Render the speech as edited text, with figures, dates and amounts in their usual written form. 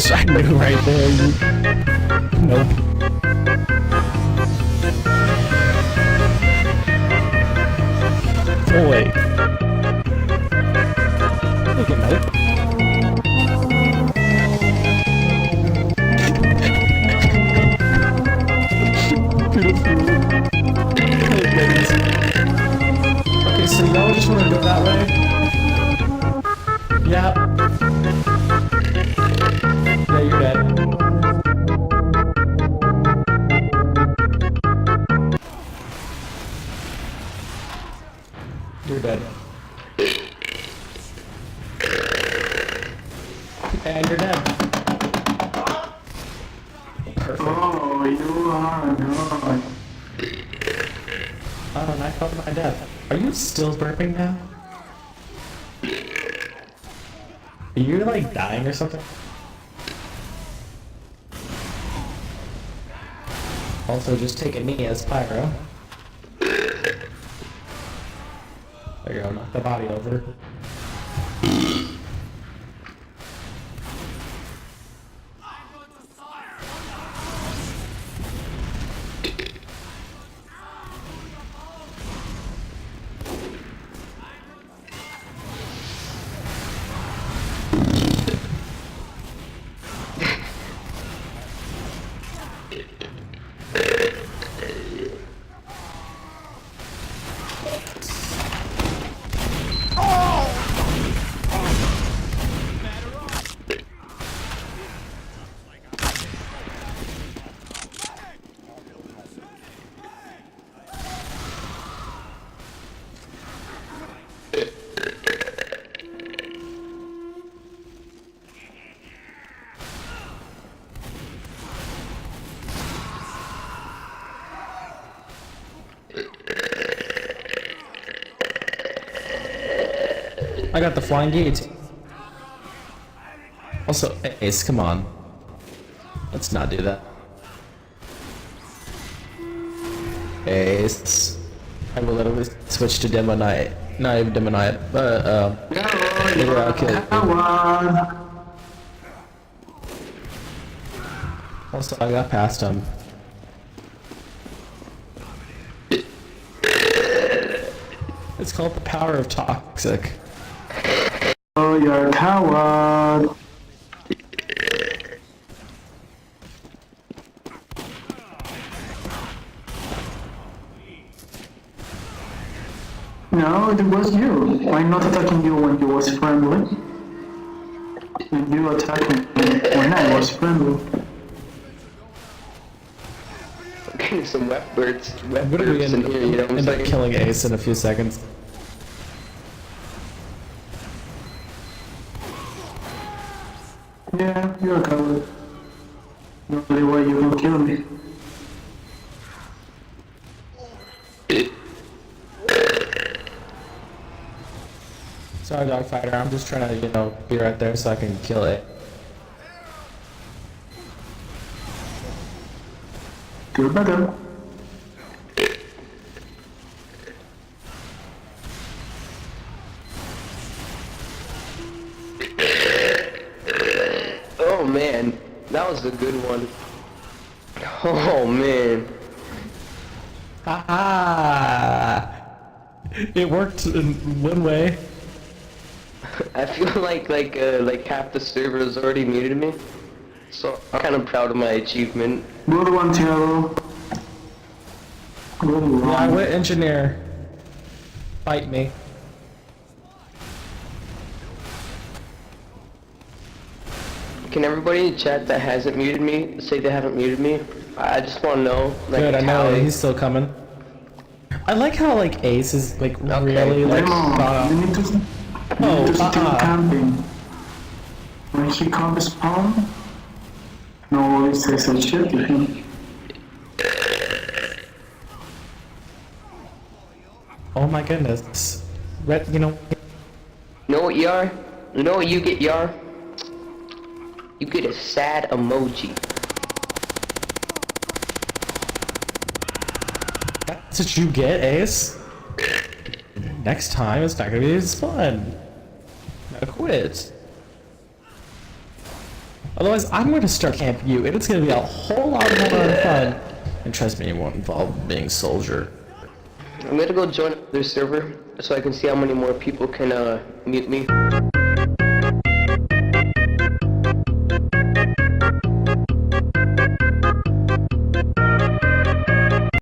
I knew right there. Nope. Oh wait. Look at nope. Beautiful. Okay, so y'all just want to go that way? Yeah. Yeah, you're dead. You're dead. And you're dead. Perfect. Oh, you are not. Oh, and I felt my death. Are you still burping now? Are you like dying or something? Also, just take a knee as pyro. There you go, knock the body over. I got the flying gate. Also, Ace, come on. Let's not do that. Ace. I will literally switch to demo night. Not even demo night, but maybe I'll kill you. Also, I got past him. It's called the power of toxic. Oh, you're a coward. No, it was you. Why not attacking you when you was friendly? And you attacking me when I was friendly. Okay, some wet birds I'm gonna be in here, you know what I'm end up saying? killing Ace in a few seconds. Yeah, you're a coward. The only way you can kill me. Sorry, Dogfighter. I'm just trying to, you know, be right there so I can kill it. Do better. Oh man, that was a good one. Oh man. Haha! It worked in one way. I feel like half the server has already muted me. So I'm kind of proud of my achievement. Good one, Tiago. Good one. Yeah, I went engineer. Fight me. Can everybody in chat that hasn't muted me say they haven't muted me? I just want to know. Like, Good, I know tally. he's still coming. I like how like Ace is like Okay. really like thought You out. need to still camping. When he comes spawn, no, it says a shit to him. Oh my goodness. Red, you know. You know what, Yar? You know what you get, Yar? You get a sad emoji. That's what you get, Ace. Next time it's not gonna be as fun. Now quit. Otherwise, I'm going to start camp you, and it's going to be a whole lot more fun. And trust me, it won't involve being soldier. I'm gonna go join their server so I can see how many more people can mute me.